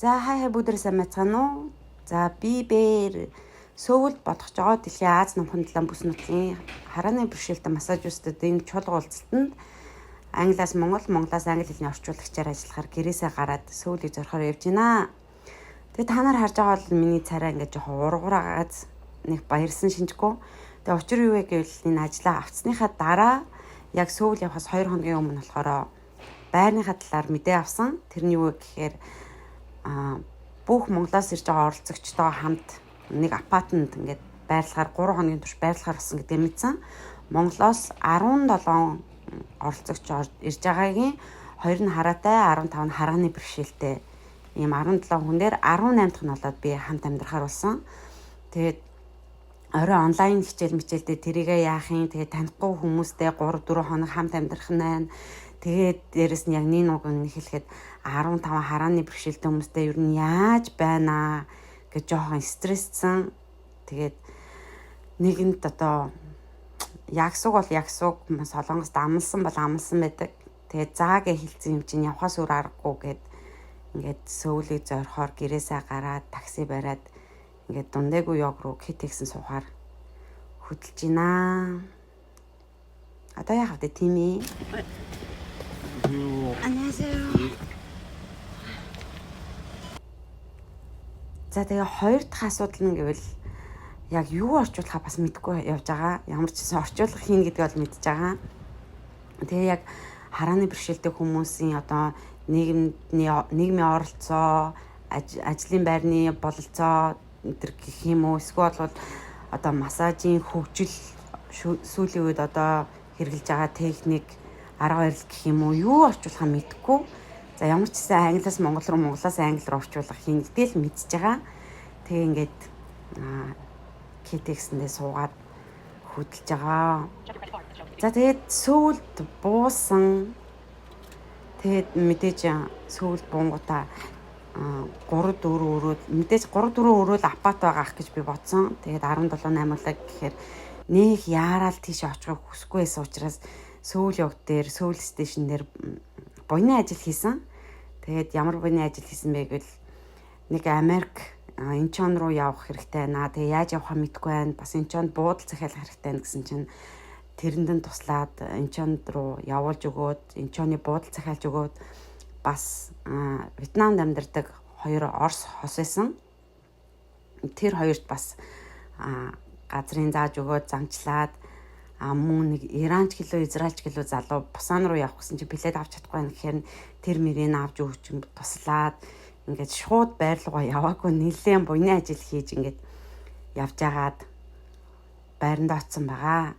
За хай бүдэр сайн байцгаана уу? За би бээр Сөүлд бодох жоо дэлхийн Аз номхон талаан бүс нутгийн харааны бэрхшээлтэй массажистууд энэ чулга уулзалтанд англиас монгол, монголоос англи хэлний орчуулагчаар ажиллахаар гэрээсээ гараад Сөүлийг зорхоор явж байна. Тэгээ та нар харж байгаа бол миний царай ингээд жоохон ургуураас нэг баярсан шинжгүй. Тэгээ учир юу вэ гэвэл энэ ажлаа авцсныхаа дараа яг Сөүл явахаас 2 хоногийн өмнө болохоор байрныхаа талаар мэдээ авсан. Тэр нь юу вэ гэхээр бүх Монголоос ирж байгаа оролцогчтой хамт нэг апартмент ингээд байрлахаар 3 хоногийн турш байрлахаар болсон гэдэг мэдсэн. Монголоос 17 оролцогч ирж байгаагийн 2 нь хараатай, 15 нь харааны бэрхшээлтэй. Ийм 17 хүн дээр 18 дахь нь болоод би хамт амьдрахаар болсон. Тэгээд орой онлайн хичээл мичээлдээ тэрийгээ яах юм. Тэгээд танихгүй хүмүүстэй 3-4 хоног хамт амьдрах нь. Тэгээд дээрэс нь яг нэг уг нь хэлэхэд 15 харааны бэрхшээлтэй хүмүүстэй ер нь яаж байна гэж жоохон стресссэн. Тэгээд нэгэнд одоо ягсуг бол ягсуг, солонгост амлсан бол амлсан байдаг. Тэгээд заагээ хэлсэн юм чинь явхаас өөр аргагүй гэд ингээд Сөүлийг зорхоор гэрээсээ гараад такси бариад ингээд дундайгүй ёг руу KTX-эн суухаар хөдөлж байна. Одоо яах вэ тийм ээ? 안녕하세요. За тэгээ хоёр дахь асуудал нь гэвэл яг юу орчуулахаа бас мэдэхгүй явж байгаа. Ямар ч гэсэн орчуулах хийн гэдгийг бол мэдж байгаа. Тэгээ яг харааны бэрхшээлтэй хүмүүсийн одоо нийгмийн оролцоо, ажлын байрны бололцоо энэ гэх юм уу, эсвэл бол одоо массажийн хөгжил сүүлийн үед одоо хэрэгжилж байгаа техник, арга барил гэх юм уу, юу орчуулахаа мэдэхгүй. За ямар ч гэсэн англиас монгол руу, монголоос англи руу орчуулах хийн гэдгийг л мэдж байгаа. Тэгээ ингээд KTX-ндээ суугаад хөдөлж байгаа. За тэгээд Сөүлд буусан. Тэгээд мэдээж Сөүлд буунгуудаа 3-4 өрөө мэдээж 3-4 өрөө л апарт байгаа ах гэж би бодсон. Тэгээд 17-8 улаг гэхээр нэг яарал тийш очихыг хүсэхгүй байсан учраас Сөүл явд дээр Сөүл стейшн дээр буйны ажил хийсэн. Тэгээд ямар буйны ажил хийсэн бэ гэвэл нэг Америк Инчон руу явах хэрэгтэй байна. Тэгээ яаж явахаа мэдэхгүй байна. Бас Инчонд буудал захиалах хэрэгтэй байна гэсэн чинь тэрэнд нь туслаад Инчонд руу явуулж өгөөд Инчоны буудал захиалж өгөөд бас Вьетнамд амьдардаг 2 Орос хос байсан. Тэр хоёрт бас газрын зааж өгөөд замчлаад мөн нэг Иранч гэлөө Израильч гэлөө залуу Бусан руу явах гэсэн чинь билет авч чадахгүй байх гэхээр тэр мөрийг авч өгч туслаад ингээд шууд байрлуугаа яваагүй нэлээд буйны ажил хийж ингээд явж агаад байранд очсон байгаа.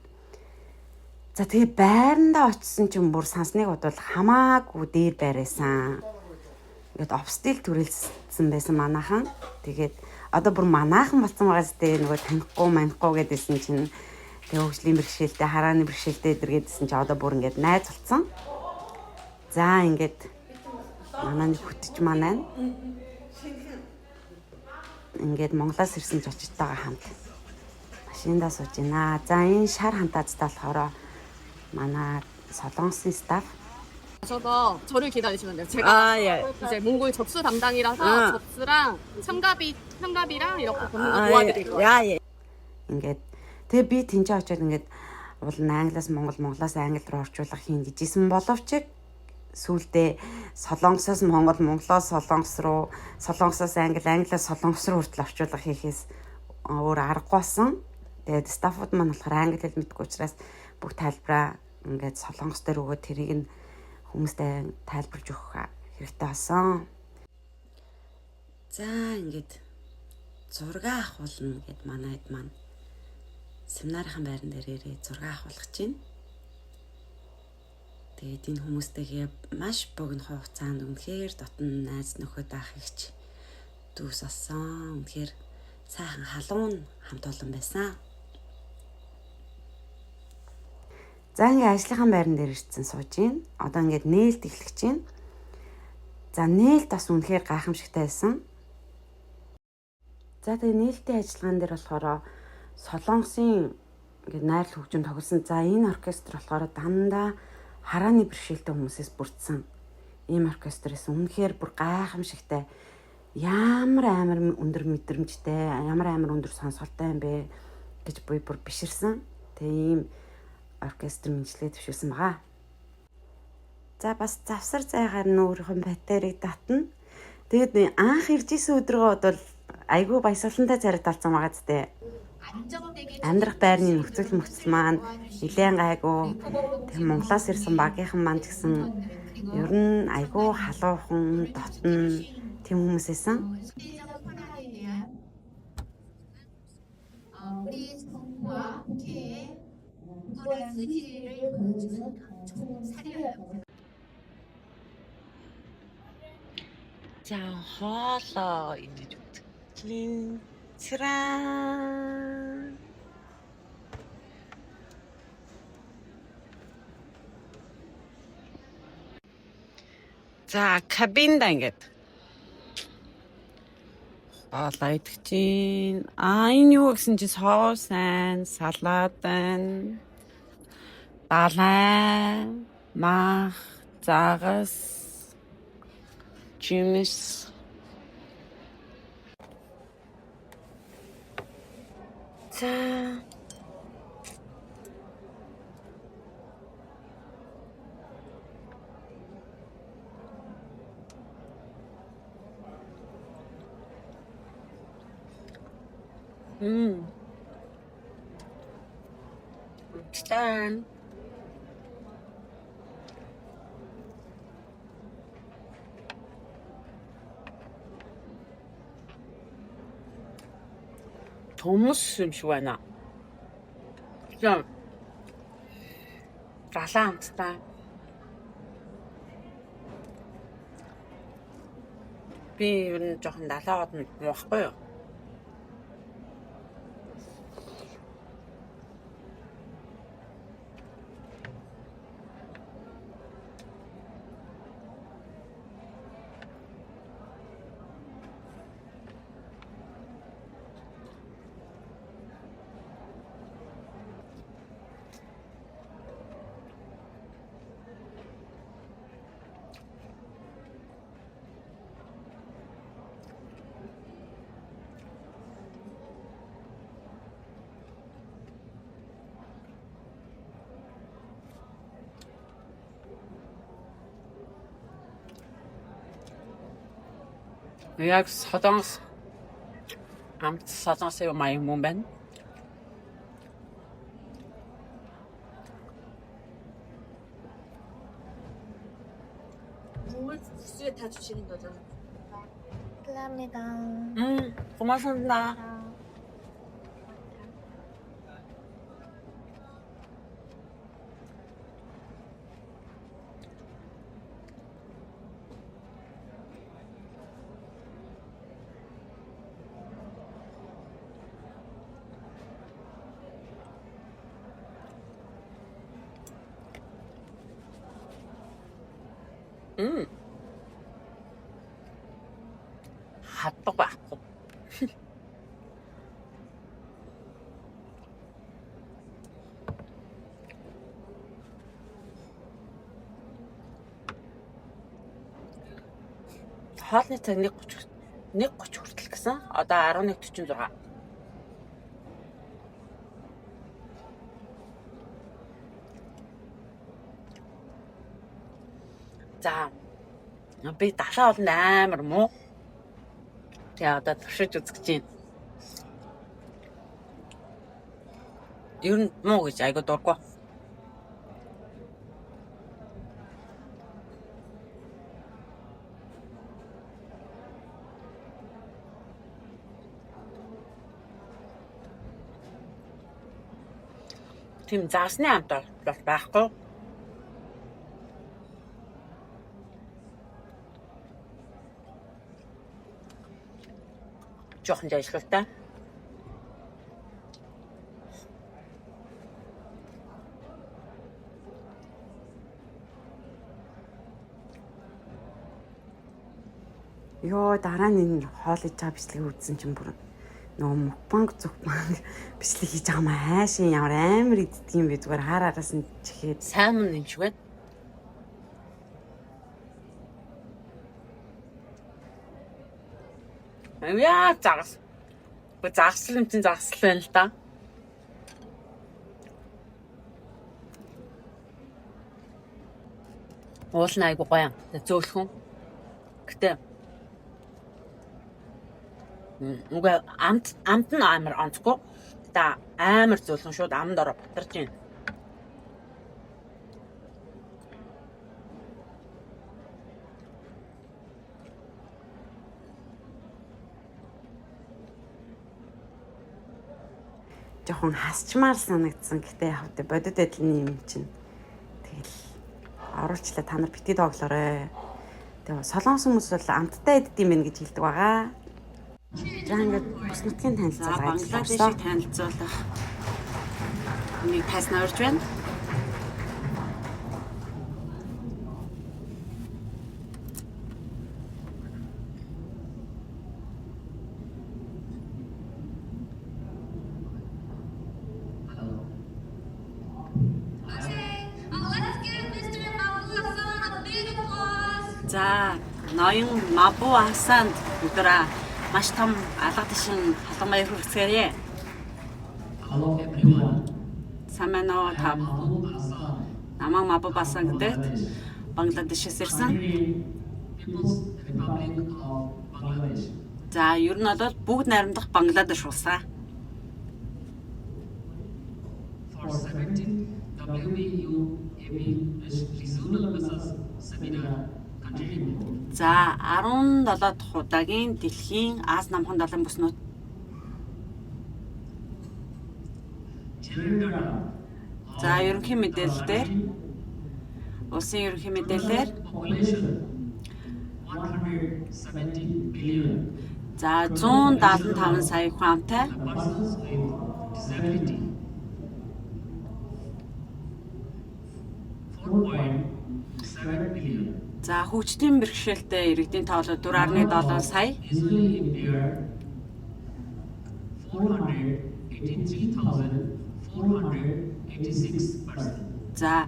За тэгээ байранда очсон чинь бүр сансныг бодвол хамаагүй дээр байрасан. Ингээд обстил түрэлсэн байсан манайхан. Тэгээд одоо бүр манайхан болсон байгаас дээр нөгөө танихгүй гэдээсэн чинь тэгээ хөгжлийн бэрхшээлтэй, харааны бэрхшээлтэй дэргээдсэн чинь одоо бүр ингээд найз болсон. За ингээд манай нэг хөтөч маань ингээд Монголоос ирсэн ч очтойгоо хамт машиндаа сууж байна. За энэ шар хантаацтай болохоор манай солонгосын стаф. 저도 저를 기다리시면 돼요. 제가 이제 몽골 접수 담당이라서 접수랑 참가비랑 이렇게 걷는 거 도와드릴 거예요. Ингээд тэгээ би тэнцээ очиод ингээд уул англиас монгол, монголоос англи руу орчуулах хийн гэжсэн боловч сүүлдээ солонгосоос монгол, монголоос солонгос руу, солонгосоос англи, англиас солонгос руу хүртэл орчуулах хийхээс өөр аргагүй болсон. Тэгээд стафууд маань болохоор англи хэл мэдгүй учраас бүх тайлбараа ингээд солонгос дээр өгөө тэрийг нь хүмүүстэй тайлбарж өгөх хэрэгтэй болсон. За ингээд зураг авахулна гэд манайд маань семинарын байран дээр ирээ зураг авахулах чинь. Тэгээд энэ хүмүүстэйгээ маш богино хугацаанд үнэхээр дотн найз нөхөд ах ихч дүүс болсон. Үнэхээр сайхан халуун хамт олон байсан. За ингээд ажлынхаа байран дээр ирсэн сууж гин. Одоо ингээд нээлт эхлэх чинь. За нээлт бас үнэхээр гайхамшигтай байсан. За тэгээ нээлтийн ажиллагаан дээр болохоор солонгосын ингээд найрал хөгжим тоглосон. За энэ оркестр болохоор дандаа харааны бэрхшээлтэй хүмүүсээс бүрдсэн ийм оркестр байсан. Үнэхээр бүр гайхамшигтай. Ямар амар өндөр мэдрэмжтэй, ямар амар өндөр сонсголтой юм бэ гэж буй бүр биширсэн. Тэгээ ийм оркестр мэнжлээ төвшүүлсэн байгаа. За бас завсар зайгаар өөрийнхөө батарейг татна. Тэгээд анх ирж исэн өдрөө бол айгүй баясгалантай царайд талцсан байгаа зү. Амьдрах байрны нөхцөл маань нэлээд гайгүй. Тэг Монголоос ирсэн багийнхан маань гэсэн ер нь айгүй халуухан, дотн тийм хүмүүс байсан. 우리 정부와 국회에 그런 의지를 보여주는 좋은 사례예요. За хоолоо идэж үзлээ. Цэрэн. За кабинда ингээд хоолоо идэх чинь. Энэ юу гэсэн чи соус айн, салат айн, далай, мах, загас, жимс. За Стан. Томс юм шиг байна. За. Далаантай. Би ер нь жоохон далаагаад муухгүй юу? Яг Солонгос амт Солонгосын маяг юм байна. 국물 국수에 다 주시는 거죠? 감사합니다. 고맙습니다. 핫도그 핫도그. Хоолны цаг 1:30 хүртэл гэсэн. Одоо 11:46. За. Би далаа болон амар муу. Тэгээ одоо туршиж үзэх чинь. Ер нь муу гэж айгуу дурггүй. Тийм заасны амт бол байхгүй. Жохон жайшлалтай. Йоо дараа нь хоол иж байгаа бичлэгийг үзсэн чинь бүр нөгөө мукбанг зүгбанг бичлэг хийж байгаа маа хайшин ямар амар иддэг юм бэ зүгээр хаараас нь чихээд сайн юм шиг байна. Яа загас. Загсал юм чинь загсал байна л да. Уулна айгу гоё. Зөөлхөн. Гэтэ үгүй амт нь амар онцгүй. Та амар зөөлхөн шууд амд ороо бутарч байна. Жохон хасчмаар санагдсан. Гэтэ яг тэ бодит байдлын юм чинь. Тэгэл оруулчлаа та нар бити дооглоорой. Тэгээ солонгос хүмүүс бол амттай иддэм байх гэж хэлдэг байгаа. За ингээд бус нутгийн танилцуулга Бангладешийг танилцуулах. Нэг тайснаа урьж байна. За, ноён Мабу Хасанд өдрөө маш том алга тишин халуун баяр хүргэцгээрье. Hello everyone. Самано та намайг Мабу Хасан гэдэг Бангладешээс ирсэн. People's Republic of Bangladesh. За, ер нь бол бүгд найрамдах Бангладеш улсаа. For 17 WBU regional business seminar continuing. За 17 дахь удаагийн дэлхийн Аз намхан далайн бүснүүд за ерөнхий мэдээлэлээр улсын ерөнхий мэдээлэлээр Population 170 billion. за 175 сая хүнтэй Persons with disability 4.7 billion. за хөгжлийн бэрхшээлтэй иргэдийн тоолол 4.7 сая Visually impaired 483,486 person. за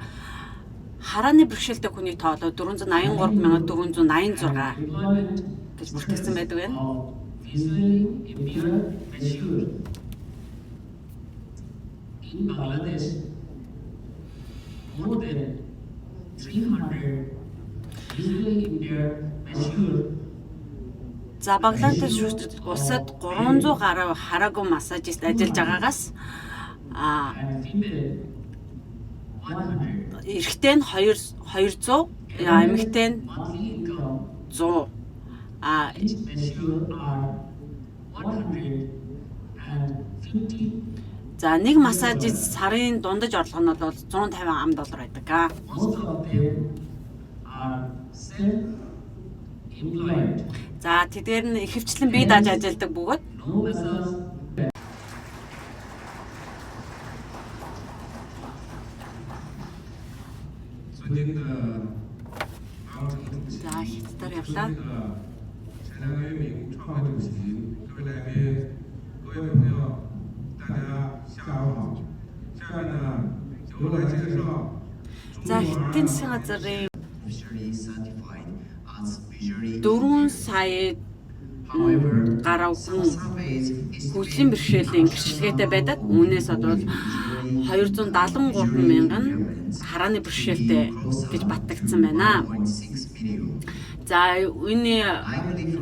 харааны бэрхшээлтэй хүний тоолол 483,486 Deployment гэж бүртгэгдсэн байдаг байна. of visually impaired mature in Bangladesh more than 300 visually impaired mature За Бангладеш улсад 300 гаруй хараагүй массажист ажиллаж байгаагаас and female 100. эрэгтэй нь 200, эмэгтэй нь Monthly income 100. each mature are 150. За нэг массажист сарын дундаж орлого нь бол 150 ам доллар байдаг. Most of them are self-employed. За тэдгээр нь ихэвчлэн бие дааж ажилладаг бөгөөд No massage. за хятадаар явлаа. 前两个月美国创会主席，各位来宾，各位朋友，大家下午好。下面呢，由我来介绍 За хятадын засгийн газрын officially certified as visually 4 сая However, гаруй some хүн surveys хөгжлийн бэрхшээлийн гэрчлэгээтэй байдаг. Үүнээс бол 273 мянган харааны бэрхшээлтэй гэж батлагдсан байна. 6 million. За үүний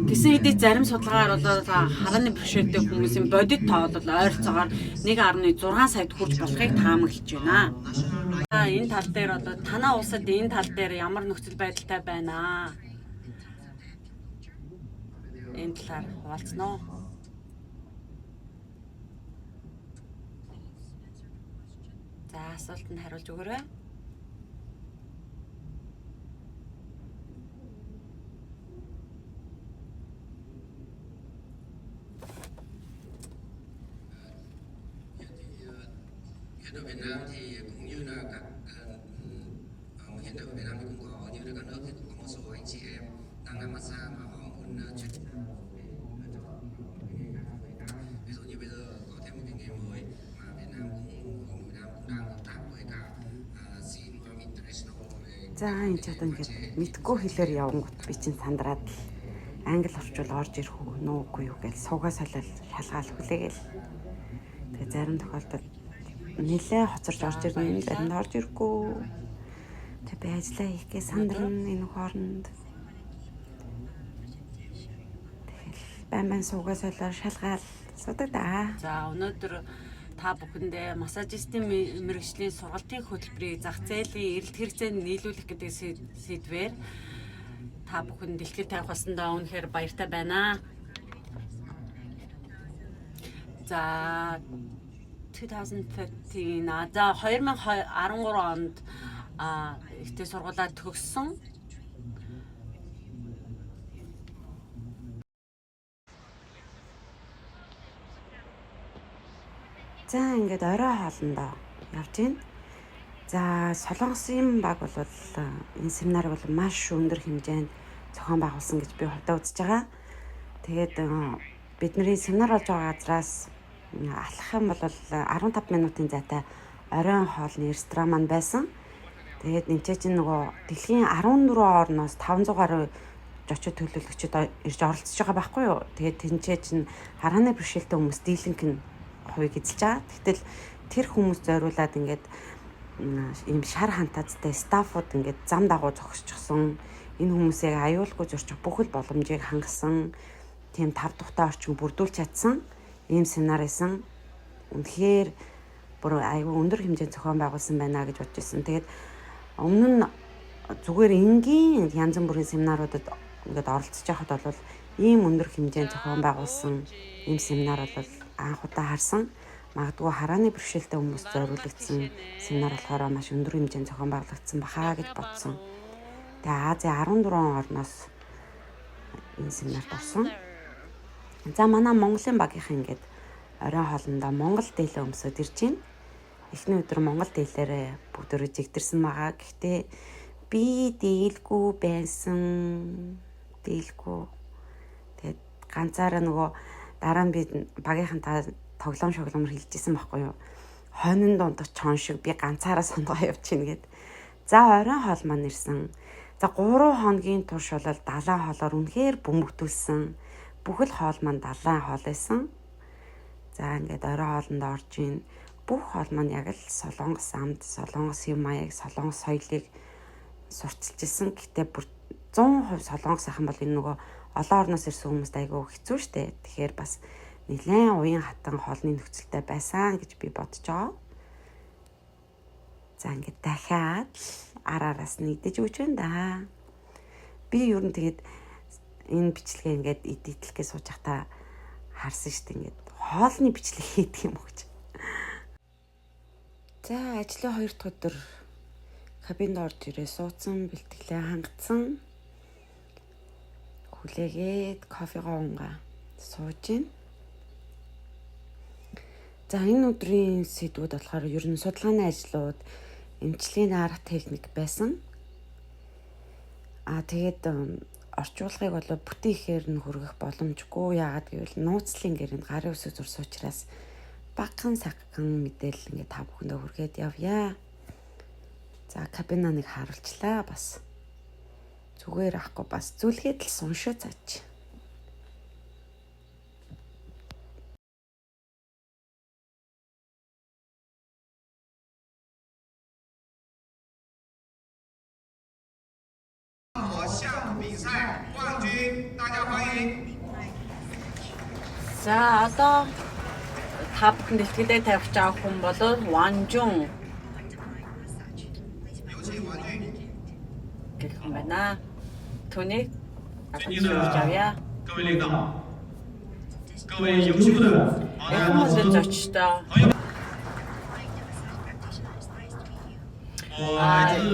гэсэн хэдий зарим судалгаагаар бол харааны бэрхшээлтэй хүмүүсийн бодит тоол бол ойролцоогоор 1.6 саяд хүрч болохыг таамаглаж байна. Энэ тал дээр бол танаа улсад энэ тал дээр ямар нөхцөл байдалтай байна? Энэ талаар хуваалцсан уу? За асуултанд хариулж өгөөрэй. Hiện ở Việt Nam thì cũng như là các hiện tại ở Việt Nam thì cũng có như là các nước thì cũng có một số anh chị em đang làm massage mà họ muốn chuyển ví dụ như bây giờ có thêm một cái nghề mới mà Việt Nam cũng đang hợp tác với cả Sinwam International về За энэ ч одоо ингээд мэдгүй хэлээр явангут би чинь сандраад англи орчуул орж ирэх үү үгүй юу гэж суугаа солиол шалгаал хүлээгээл. Тэгээ зарим тохиолдолд нэлээ хоцорч орж ирнэ, заримд орж ирэхгүй. Тэгээ би ажиллаа хийхгээ сандрна энэ хооронд. Тэгэл байн суугаа солиол шалгаал судаг да. За өнөөдөр та бүхэндээ массажистын мэргэжлийн сургалтын хөтөлбөрийг зах зээлийн эрэлт хэрэгцээнд нийлүүлэх гэдэг сэдвээр та бүхэн дэлгэхэд тавих болсондоо үнэхээр баяртай байна. За 2013 за 2013 онд ихтэй сургуулаа төгссөн. За ингээд орой хоолндоо явж гин. За Солонгосын баг бол энэ семинарыг бол маш өндөр хэмжээнд зохион байгуулсан гэж би хувьдаа үзэж байгаа. Тэгээд бидний семинар болж байгаа газраас алхах юм бол 15 минутын зайтай оройн хоолны ресторан маань байсан. Тэгээд энэ чинь нөгөө дэлхийн 14 орноос 500 гаруй зочид төлөөлөгчид ирж оролцож байгаа байхгүй юу. Тэгээд тэнцээ чинь харааны бэрхшээлтэй хүмүүс дийлэнх нь хувийг эзэлж байгаа. Гэтэл тэр хүмүүс зориулаад ингээд ийм шар хантаацтай стаффууд ингээд зам дагуу зогсчихсон. Энэ хүмүүсийг аюулгүй зурчих бүхэл боломжийг хангасан тийм 5 тухтай орчин бүрдүүлж чадсан ийм семинар байсан. Үнэхээр бүр аюул өндөр хэмжээнд зохион байгуулсан байна гэж бодож байсан. Тэгээд өмнө нь зүгээр энгийн янз бүрийн семинаруудад ингээд оролцож байхад бол ийм өндөр хэмжээнд зохион байгуулсан ийм семинар бол анх удаа харсан. Магадгүй харааны бэрхшээлтэй хүмүүс зориулагдсан семинар болохоор маш өндөр хэмжээнд зохион байгуулагдсан бахаа гэж бодсон. Тэгээ Азийн 14 орноос энэ семинарт орсон. За манай Монголын багийнхан ингээд оройн хоолндоо Монгол дээлээ өмсөд ирж байна. Эхний өдөр Монгол дээлээрээ бүгдөө жигдэрсэн байгаа. Гэхдээ би дээлгүй байсан. Дээлгүй. Тэгээд ганцаараа нөгөө дараа нь би багийнхантаа тоглоом шогломор хэлжсэн байхгүй юу. Хонин донд чон шиг би ганцаараа сонгоо явчихна гэд. За оройн хоол маань ирсэн. За 3 хоногийн турш бол далайн хоолоор үнэхээр бөмбөгдүүлсэн. Бүхэл хоол маань далайн хоол байсан. За ингээд оройн хоолнд орж ийн. Бүх хоол маань яг л Солонгос амд, Солонгос юм маяг, Солонгос соёлыг сурталчилж ирсэн. Гэтэ бүр 100% Солонгос ахын бол энэ нөгөө олон орноос ирсэн хүмүүст айгүй хэцүү шттэ. Тэгэхээр бас нэлээд уян хатан хоолны нөхцөлтэй байсан гэж би бодож байгаа. За ингээд дахиад араас нэгдэж өгч байна да. Би ер нь тэгээд энэ бичлэгээ ингээд эдитлэхээ сууж байхдаа харсан шүү дээ. Ингээд хоолны бичлэг хийдэг юм уу гэж. За ажлын 2 дахь өдөр кабинд орж ирээ суудсан, бэлтгэлээ хангацсан. Хүлээгээд кофегоо унгаа сууж гин. За энэ өдрийн сэдвүүд болохоор ер нь судалгааны ажлууд, эмчлийн арга техник байсан. Тэгээд орчуулгыг бол бүтээхээр нь хүргэх боломжгүй. Яагаад гэвэл нууцлын гэрээнд гарын үсэг зурсан учраас багхан сагхан мэдээлэл ингээд та бүхэндээ хүргээд явъя. За кабина нэг харуулчлаа бас. Зүгээр ахгүй бас зүлгээд л суншаа цаач. За одоо та бүхэн дэлгэдээ тавих жаах хүн бол Ванжун гэх юм байна. Түүнийг авч явъя. 各位领导，各位优秀的马来马斯 зочдоо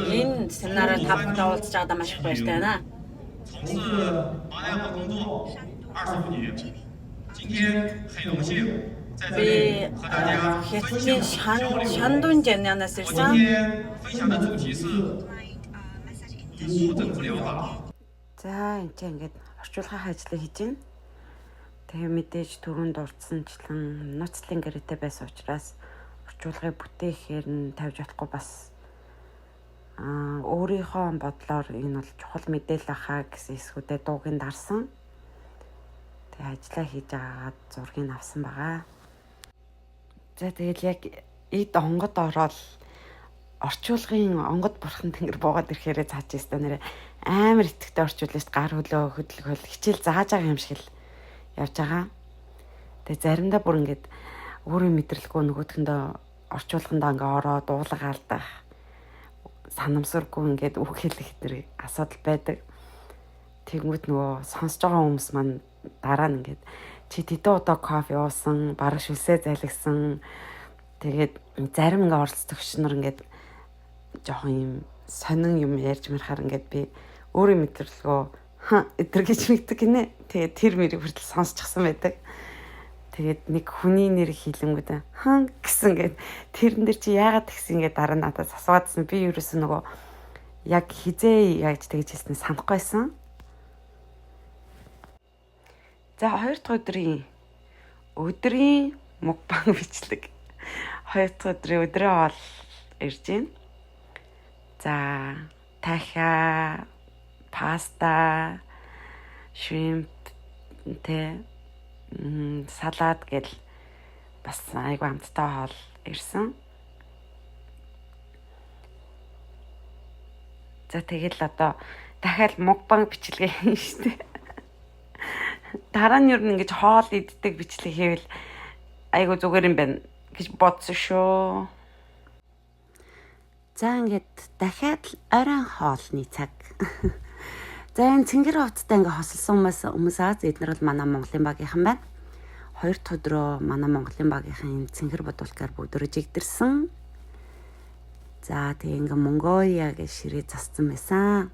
энэ семинараар та бүхэн уулзж байгаадаа маш их баяртай байна. 从事马来马工作25年，今天很荣幸在这里和大家分享 Шандун Жанянаас 我 ирсэн. 今天分享的主题是骨整治疗法。 За энэ чинь ингээд орчуулгын ажлыг хийж байна. Тэгээ мэдээж түрүүнд дурдсанчлан нууцлын гэрээтэй байсан учраас орчуулгыг бүтээхээр нь тавьж болохгүй бас өөрийнхөө бодлоор энэ бол чухал мэдээлэл ахаа гэсэн эсгүүдэд дуугийн дарсан. ажиллаа хийж байгаагаад зургийг авсан байгаа. За тэгэл яг эд онгод ороод орчуулгын онгод бурхан тэнгэр буугаад ирэхээр цааш өстө нэр амар итгэвтэй орчуулж гар хөлөө хөдөлгөөл хичээл зааж байгаа юм шиг л явж байгаа. Тэгээ заримдаа бүр ингээд өөрийн мэдрэлгүй нөгөөдхөндөө орчуулгандаа ингээ ороод дуулга алдах санамсаргүй ингээд үг хэлэх тэр асуудал байдаг. Тэгмүүд нөгөө сонсож байгаа хүмүүс маань дараа нь ингээд чи тэдэн удаа кофе уусан, бараг шүлсээ залгисан. Тэгээд зарим ингээ оролцогч нар ингээд жоохон юм сонин юм ярьж марахаар ингээд би өөрийн мэдрэлгөө эдэр гэж мэддэг гинэ. Тэгээд тэр мэрийг хүртэл сонсчихсан байдаг. Тэгээд нэг хүний нэр хийлэнгүүд гэсэн гээд тэрэн дээр чи яагаад тэгсэн ингээд дараа нь надад асууадсан. Би ерөөсөө нөгөө яг хизээ яаж тэгж хэлсэн санахгүйсэн. За 2 дахь өдрийн мукбанг бичлэг. 2 дахь өдрөө бол ирж байна. За таха, паста, шримп, салат гэл бас айгу амттай хоол ирсэн. За тэгэл одоо дахиад мукбанг бичлэгээ хийн штэ. Дараа нь юу нэг хоол иддэг бичлэг хийвэл айгу зүгээр юм байна гэж бодсон шүү. За ингээд дахиад оройн хоолны цаг. За энэ цэнгэр хувцастай ингээ хосолсон хүмүүс аз эднэр бол манай Монголын багийнхан байна. 2 дахь өдрөө манай Монголын багийнхан цэнгэр бодулкаар бүгдөө жигдэрсэн. За тэгээ ингээ Монголиа гэж ширээ зассан байсан.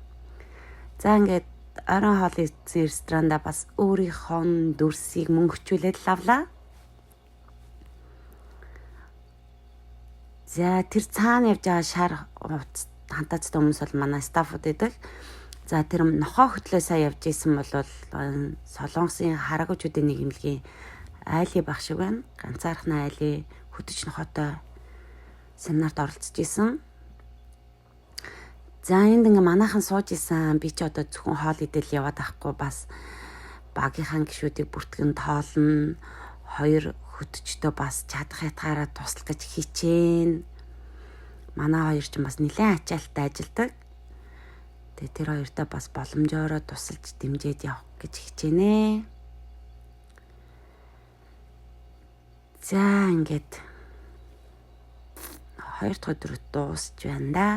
За ингээд оройн хоолны ресторанда бас өөрийнхөө дүрсийг мөнгөчүүлээд лавлаа. За тэр цаана явж байгаа шар хантаацтай хүмүүс бол манай стаффууд байдаг. За тэр нохоо хөтлөө сая явж исэн бол Солонгосын хараагчдын нийгэмлэгийн айлын баг шиг байна. Ганцаархнаа айлын хөтөч нохоотой семинарт оролцож исэн. За энд ингээ манайхан сууж исэн. Би ч одоо зөвхөн хоол идэл яваад байхгүй бас багийнхаа гишүүдийг бүртгэн тоолно. 2 хөтөчтөө бас чадах ятгаараа туслах гэж хичээн. Манай хоёр ч бас нэлээд ачаалттай ажилдаг. Тэгээ тэр хоёртой бас боломжоор тусалж дэмжиж явах гэж хичээнэ. За ингээд 2 дахь өдөр дуусч байна да.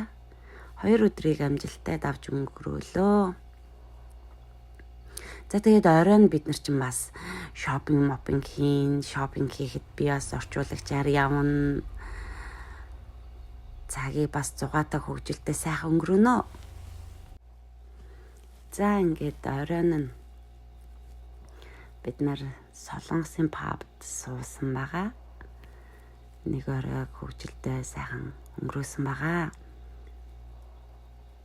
2 өдрийг амжилттай давж өнгөрөөлөө. За тэгээд оройн бид нар чинь бас шопинг хийн, шопинг хийхэд би бас орчуулагчаар явна. Цагийг бас зугаатай хөгжилтэй сайхан өнгөрөнө. За ингээд оройн нь бид нар Солонгосын пабд суусан байгаа. Нэг оройг хөгжилтэй сайхан өнгөрөөсөн байгаа.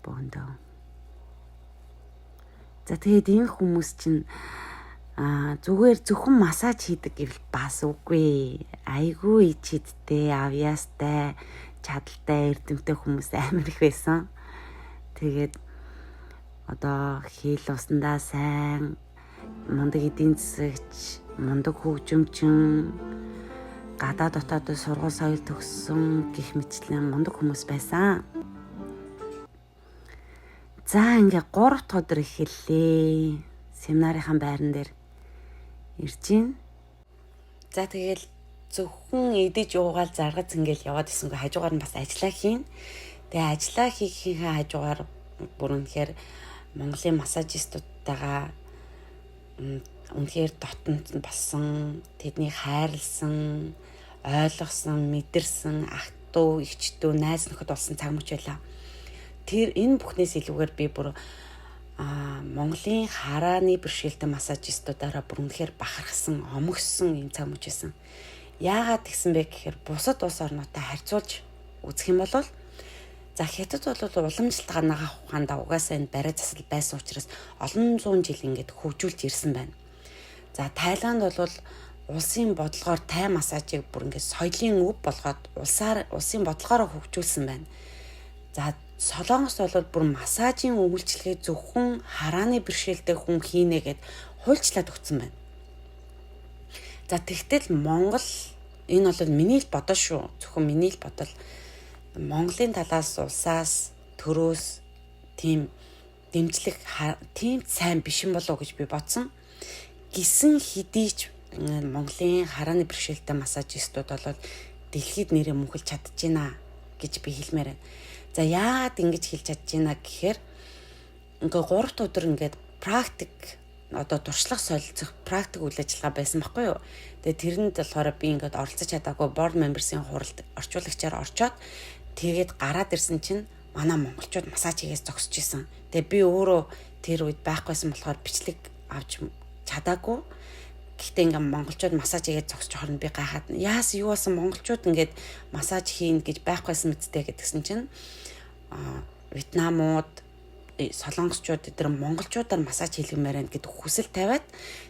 Бөөндөө. За тэгээд энэ хүмүүс чинь зүгээр зөвхөн массаж хийдэг гэвэл бас үгүй. Айгүй ичидтэй, авьяастай, чадaltaй, эрдэмтэй хүмүүс амар их байсан. Тэгээд одоо хэл усандаа сайн, мундаг эдийн засагч, мундаг хөгжимчин, гадаад дотоод сургууль соёл төгссөн гэх мэтлэн мундаг хүмүүс байсан. За ингээ 3 дахь өдөр эхэллээ. Семинарынхаа байран дээр ирж гин. За тэгэл зөвхөн идэж уугаал заргац ингээл яваад исэнгүй хажуугаар нь бас ажиллаа хийн. Тэгээ ажиллаа хийхийнхээ хажуугаар бүр үнэхээр Монголын массажистуудтайгаа үнэхээр дотнод болсон, тэднийг хайрлсан, ойлгосон, мэдэрсэн ах トゥ эгч トゥ найз нөхөд болсон цаг мөч байлаа. Тэр энэ бүхнээс илүүгээр би бүр Монголын харааны бэрхшээлтэй массажистуудаараа бүр үнэхээр бахархсан, омгсон юм цаг мөч байсан. Яагаад тэгсэн бэ гэхээр бусад улс орнуудтай харьцуулж үзэх юм бол за хятад бол уламжлалтаагаа ухаандаа угаасаа энэ барай засал байсан учраас олон зуун жил ингээд хөгжүүлж ирсэн байна. За Тайланд бол улсын бодлогоор тай массажийг бүр ингээд соёлын өв болгоод улсын бодлогоор хөгжүүлсэн байна. За Солонгос бол бүр массажийн үйлчлэгээ зөвхөн харааны бэрхшээлтэй хүн хийнэ гэд хуульчлаад өгсөн байна. За тэгтэл Монгол энэ бол миний л бодол шүү. Зөвхөн миний л бодол. Монголын талаас улсаас төрөөс тийм дэмжлэг тийм сайн биш юм болов уу гэж би бодсон. Гисэн хэдий ч Монголын харааны бэрхшээлтэй массажистууд бол дэлхийд нэрээ мөнхөлж чадчихна гэж би хэлмээр байна. За яагаад ингэж хэлж чадчихна гэхээр ингээ 3 өдөр ингээд практик одоо туршлага солилцох практик үйл ажиллагаа байсан байхгүй юу. Тэгээ тэрэнд болохоор би ингээд оролцож чадаагүй board members-ийн хуралд орчуулагчаар орчоод тэгээд гараад ирсэн чинь манай монголчууд массаж хийгээс зогсож исэн. Тэгээ би өөрөө тэр үед байхгүйсэн болохоор бичлэг авч чадаагүй. Гэхдээ ингээд монголчууд массаж хийгээд зогсож хоорно би гайхаад яас юу болсон монголчууд ингээд массаж хийн гэж байхгүйсэн мэдтэй гэдгсэн чинь Вьетнамууд солонгосчууд эдгээр монголчуудаар массаж хийлгэмээр байна гэдэг хүсэл тавиад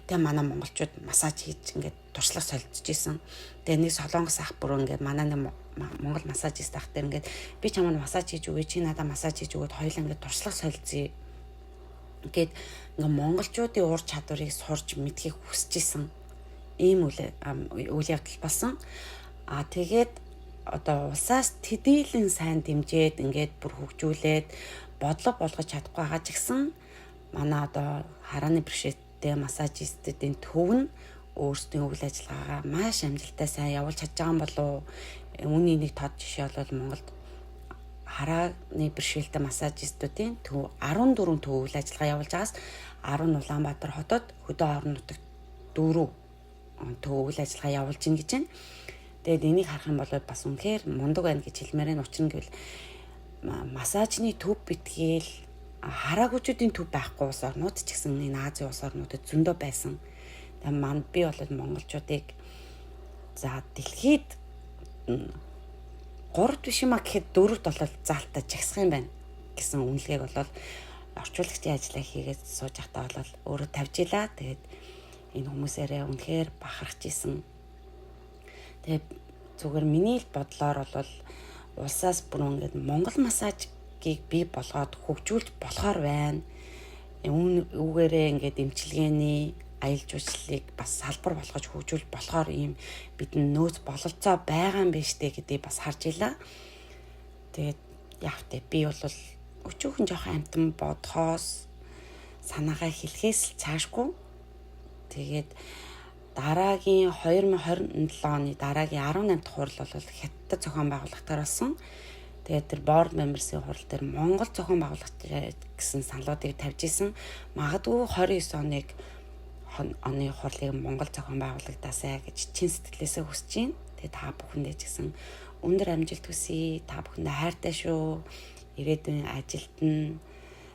тэгээ манай монголчууд массаж хийж ингээд туршлага солилцож исэн. Тэгээ нэг солонгос ах бүр ингээд манай нэг монгол массажист ах дээр ингээд би чамд массаж хийж өгье чи надад массаж хийж өгөөд хоёулаа ингээд туршлага солилцъя гэд ингээд монголчуудын ур чадварыг сурч мэдхийг хүсэж исэн. Ийм үйл явдал болсон. Тэгээд одоо улсаас тэдийлэн сайн дэмжээд ингээд бүр хөгжүүлээд бодлого болгож чадахгүй байгаа ч гэсэн манай одоо харааны бэрхшээлтэй массажистуудын төв нь өөрсдийн үйл ажиллагаагаа маш амжилттай сайн явуулж чадж байгаа юм болов. Үүний нэг тод жишээ бол Монголд харааны бэрхшээлтэй массажистуудын төв 14 төв үйл ажиллагаа явуулж байгаас 10 Улаанбаатар хотод хөдөө орон нутагт 4 төв үйл ажиллагаа явуулж ийн гэж байна. Тэгээд энийг харах юм бол бас үнэхээр мундаг байна гэж хэлмээр энэ учир нь гэвэл массажны төв битгээл хараагуучдын төв байхгүй улс орнууд ч гэсэн энэ Азийн улс орнуудад зөндөө байсан. Тэгээд манд би бол монголчуудыг за дэлхийд 3 биш юм а гэхэд 4-т бол заалтаа жагсах юм байна гэсэн үнэлгээг бол орчуулагчдын ажиллаа хийгээд сууж байхдаа бол өөрөө тавьж илаа. Тэгээд энэ хүмүүсээрээ үнэхээр бахархаж исэн. Тэгээд зүгээр миний л бодлоор бол улсаас бүр ингээд Монгол массажийг бий болгоод хөгжүүлж болохоор байна. Үүгээрээ ингээд эмчилгээний аялал жуулчлалыг бас салбар болгож хөгжүүлж болохоор ийм бидний нөөц бололцоо байгаа юм биш үү гэдгийг бас харж илаа. Тэгээд яг тэ би бол өчүүхэн жоохон амтан бодхоос санаагаа хэлхээс л цаашгүй. Тэгээд дараагийн 2027 оны дараагийн 18 дахь хурал бол хятад зохион байгуулагчаар болсон. Тэгээд тэр board members-ийн хурал дээр Монгол зохион байгуулагч гэсэн саналуудыг тавьж исэн. Магадгүй 29 оны хурлыг Монгол зохион байгуулагдаасаа гэж чин сэтгэлээсээ хүсэж байна. Тэгээд та бүхэндээ ч гэсэн өндөр амжилт хүсье. Та бүхэндээ хайртай шүү. Ирээдүйн ажилд нь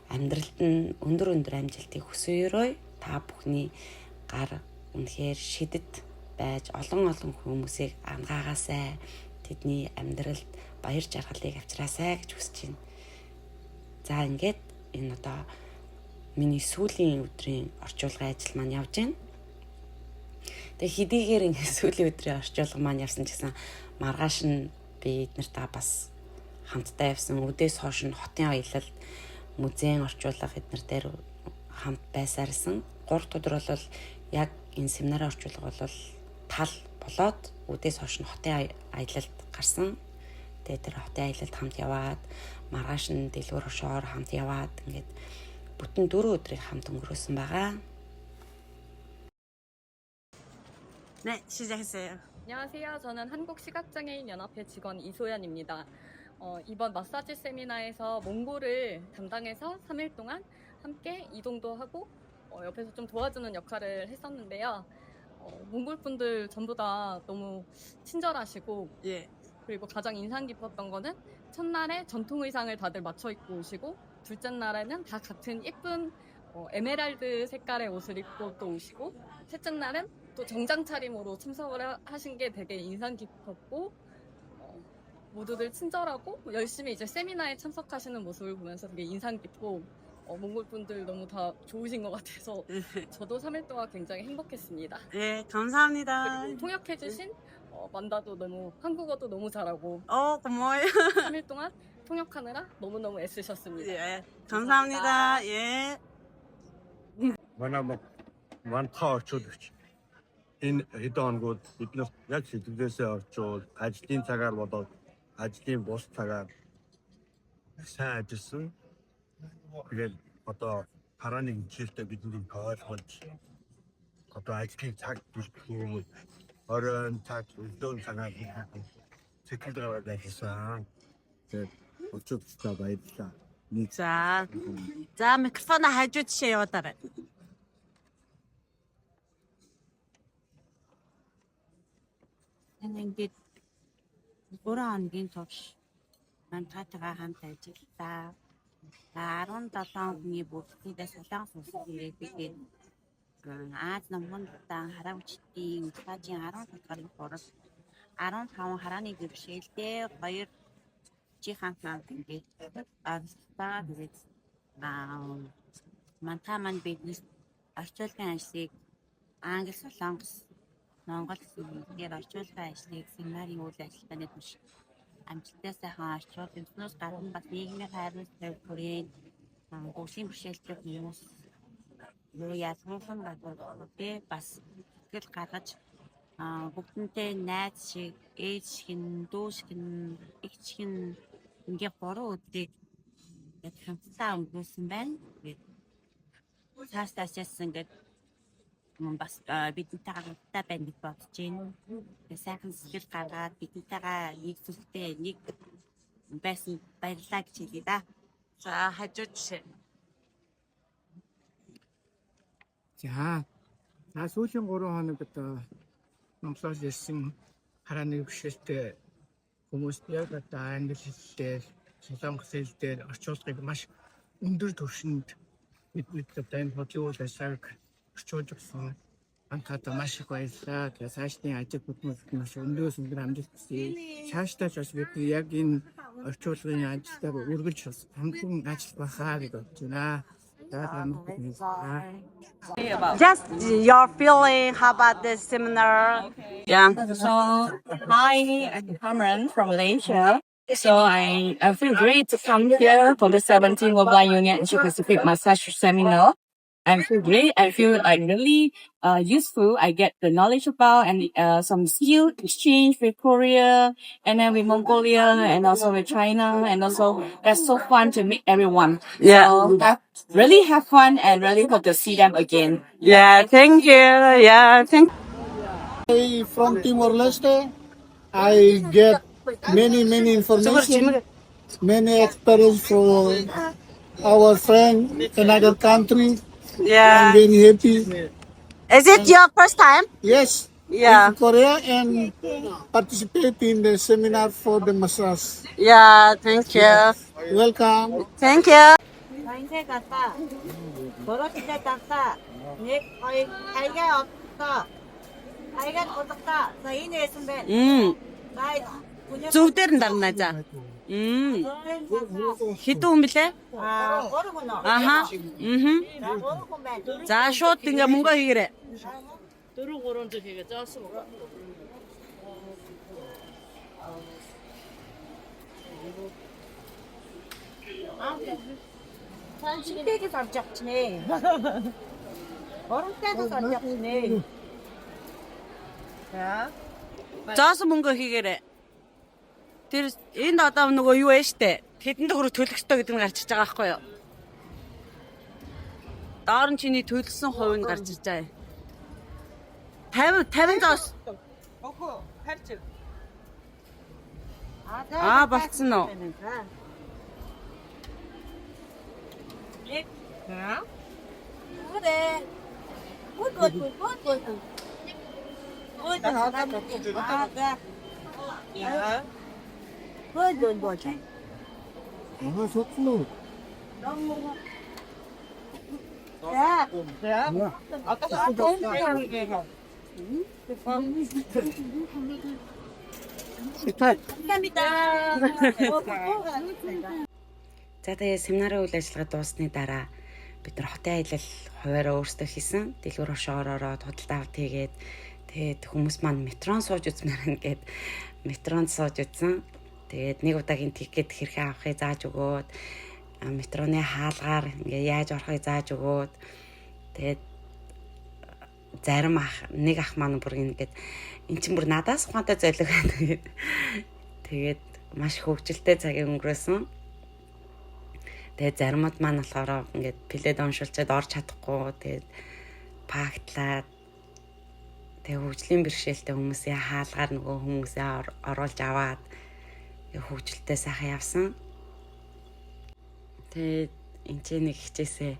амьдралд нь өндөр амжилтыг хүсье. Та бүхний гар үнэхээр шидэд байж олон хүмүүсийг ангаагаасай, тэдний амьдралд баяр жаргалыг авчраасай гэж хүсэж байна. За ингээд энэ одоо миний сүүлийн өдрийн орчуулгын ажил маань явж байна. Тэгээ хэдийгээр ингээд сүүлийн өдрийн орчуулга маань явсан ч гэсэн маргааш нь би эднэртэй бас хамтдаа явсан. Өдөөс хойш нь хотын аялал, музейн орчуулга эднэр дээр хамт байсаарсан. 3 өдөр бол яг энэ семинарын орчуулга бол тал болоод өдөөс хойш нь хотын аялалд гарсан. Тэгээд тэр хотын аялалд хамт яваад маргааш нь дэлгүүр хошоор хамт яваад ингээд бүтэн 4 өдрийг хамт өнгөрөөсөн байгаа. 네, 시작했어요. 안녕하세요. 저는 한국시각장애인연합회 직원 이소연입니다. 이번 마사지 세미나에서 몽골을 담당해서 3일 동안 함께 이동도 하고 옆에서 좀 도와주는 역할을 했었는데요. 몽골 분들 전부 다 너무 친절하시고 예. 그리고 가장 인상 깊었던 거는 첫날에 전통 의상을 다들 맞춰 입고 오시고 둘째 날에는 다 같은 예쁜 에메랄드 색깔의 옷을 입고 또 오시고 셋째 날은 또 정장 차림으로 참석을 하신 게 되게 인상 깊었고 모두들 친절하고 열심히 이제 세미나에 참석하시는 모습을 보면서 되게 인상 깊고 몽골 분들 너무 다 좋으신 것 같아서 저도 3일 동안 굉장히 행복했습니다. 예, 감사합니다. 그리고 통역해주신 만다도 너무 한국어도 너무 잘하고 고마워요. 3일 동안 통역하느라 너무너무 애쓰셨습니다. 예, 감사합니다. 감사합니다. え 예. манай маань тоо орчуулагч энэ хэдэн хоногуд биднээс яг сэтгэлээсээ орчуул ажлын цагаар болоод ажлын бус цагаар сайн ажилласан. Тэгээд одоо харааны хичээлдээ бидний ойлгож одоо ажлын цаг бүлгүй оройн цаг өдөрт цагаар сэтгэлдээ ажилласан. Тэгээд өчигдөр баярлалаа. За микрофоно хажуу тишээ явуулаарай. Ингээд 3 хоногийн турш мантатайгаа хамт ажиллаа. 17 хүний бүртгэгдээ Солонгос улсад ирээд бид Аз намхандаа хараа хүчтийн цаажийн 10 дахь хорос 15 харааны дэвшээлтэй 2 чиханхан ингээд австаа тэгээд мантаа мань биднес орчуулгын ажлыг Англи, Солонгос, Монгол хэлээр орчуулгын ажлыг семинарын үйл ажиллагааны түвш амжилттай сайхан орчуул юмснаас гадна бас нийгмийн хайрлах төвхөрийн гүшийн бэрхшээлтэй хүмүүс юу яасан гадуур бас тэгэл гаргаж бүгднтэй найз шиг ээж шиг дүү шиг их шиг ингээ 3 өдрийг хамтдаа өнгөрүүлсэн байна. Цааш яасан гэдэг бас бидэнтэйгээ хамтдаа байна гэж бодож байна. Сайхан сэтгэл гаргаад бидэнтэйгээ нэг зүйлтэй нэг байсан баярлалаа гэж хэлье да. За хажуу жишээ. За сүүлийн 3 хоногт номлол ирсэн харааны бэрхшээлтэй хүмүүс яг одоо англи хэлээр солонгос хэлээр орчуулгыг маш өндөр түвшинд бид одоо энэ бодлын үйл ажиллагааг орчуулж өгсөн. Анхаарал маш их баярлалаа. Тэгээ цаашдын ажил бүтээмж маш өндөр амжилт хүсье. Цаашдаа ч бас бид яг энэ орчуулгын ажилдаа үргэлж бас хамтан ажиллах байхаа гэж бодож байна. Just your feeling, how about the seminar? Yeah. So, hi, I'm Cameron from Malaysia. So, I feel great to come here for the 17th World Blind Union Asia Pacific Massage Seminar. I feel great. I feel like really useful. I get the knowledge about and some skill exchange with Korea and then with Mongolia and also with China, and also that's so fun to meet everyone. Yeah. So really have fun and really hope to see them again. Yeah, thank you. Yeah, thank From Timor-Leste, I get many information, many experience from our friend in other country. Yeah. I'm very happy. Is it your first time? Yes. Yeah. In Korea and participate in the seminar for the massage. Yeah, thank you. Welcome. Thank you. 인생 갔다. 멀어질 때 갔다. 내 거의 알게 없어. 알게 없었다. 저 이내 선배. Зөв дээр нь дарна за. Хэдэн хүн блэ? 3 хүн. Аха. За шууд ингээ мөнгө хийгээрэй. 4 3 хийгээ заасан. 식대에서 살짝지네. 얼음때도 살짝지네. 자. 자асан мөнгө хийгээрэй. Тэр энд одоо нөгөө юу вэ штэ? Тэдэнд хөрөг төлөх ёстой гэдэг нь гарч иж байгаа байхгүй юу? Доор нь чиний төлсөн хувь нь гарч иж байгаа. 50 зоос. Окей, харч. Болцсон уу? 자. 그래. 야. 그건 뭐지? 좋구나. 너무. 야. 아까 За тэгээ семинарын үйл ажиллагаа дуусны дараа бид нар хотын аялал хуваараа өөрсдөө хийсэн. Дэлгүүр хошоогоор ороод худалдаа авт хийгээд тэгээд хүмүүс маань метрон сууж үзмээр байна гэд метронд сууж үзсэн. Тэгээд нэг удаагийн тикет хэрхэн авахыг зааж өгөөд метроны хаалгаар ингээ яаж орохыг зааж өгөөд тэгээд зарим нэг ах маань бүр ингээд эн чинь бүр надаас ухаантай золиг байна. Тэгээд маш хөвгөлтэй цагийг өнгөрөөсөн. Тэгээд заримуд маань болохоор ингээд плед уншуулчаад орж чадахгүй. Тэгээд пагтлаад тэгээд хөгжлийн бэрхшээлтэй хүмүүсийн хаалгаар нөгөө хүмүүсээ оруулж аваад хөгжилтэй сайхан явсан. Тэгээд энэ ч нэг хичээсээ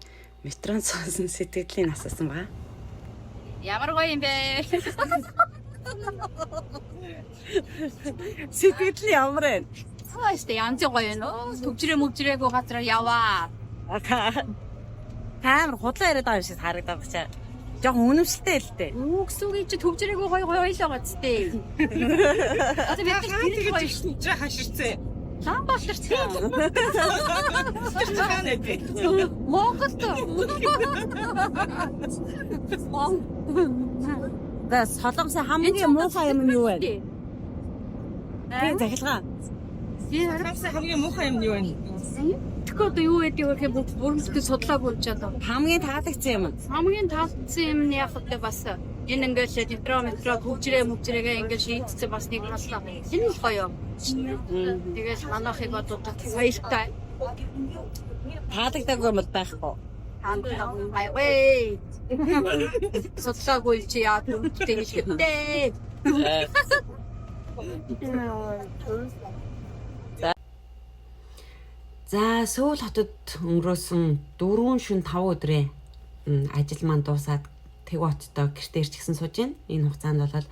метрон сонсон сэтгэлийн асуусан байгаа. Ямар гоё юм бэ? Сэтгэл ямар вэ? Хөөе, янз гоё нөө. Төвчрээ газар яваа. Таамар худлаа яриад байгаа юм шиг харагдаад байна. Жохон үнэмшилтэй л дээ. Үгсүгийн чи төвчрээгүй гоё ойлоо гоцтэй. Одоо би тэр гоё чи хаширцээ. Лам болчихсон. Монголд. Гас солонгосын хамгийн муухай юм нь юу вэ? Би захилгаа. Солонгосын хамгийн муухай юм нь юу вэ? Тэгэхээр юу гэдэг вэ гэхээр бүрмэлтэй судлаагүй ч одоо Хамгийн таалагдсан юм. хамгийн таалагдсан юм нь яг л бас энэ ингээл метро хөгжрээгээ ингээл шийдсэн бас нэг бодлоо. Энэ л гоё. Тэгээс манайхыг одоо баяртай. Таалагдаагүй юм байхгүй. Хайвээ. Судлаагүй чи яа түүнтэй нэг хэрэгтэй. За Сөүл хотод өнгөрөөсөн 4 шөнө 5 өдрөө ажил маань дуусаад Тэгвоттой гэртээ ирчихсэн сууж байна. Энэ хугацаанд бол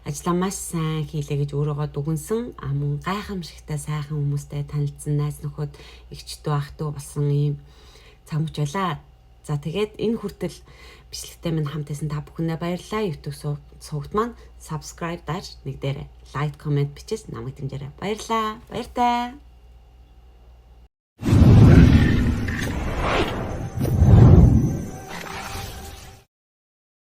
ажлаа маш сайн хийлээ гэж өөрөөгөө дүгнсэн. Мөн гайхамшигтай сайхан хүмүүстэй танилцсан найз нөхөд эгчдүү ахтуу болсон юм цамж байлаа. За тэгээд энэ хүртэл бичлэгтэй минь хамт байсан та бүхэндээ баярлалаа. YouTube сувагт маань subscribe даар нэг дээр лайк, comment бичээс намайг дэмжээрэй. Баярлалаа. Баяртай.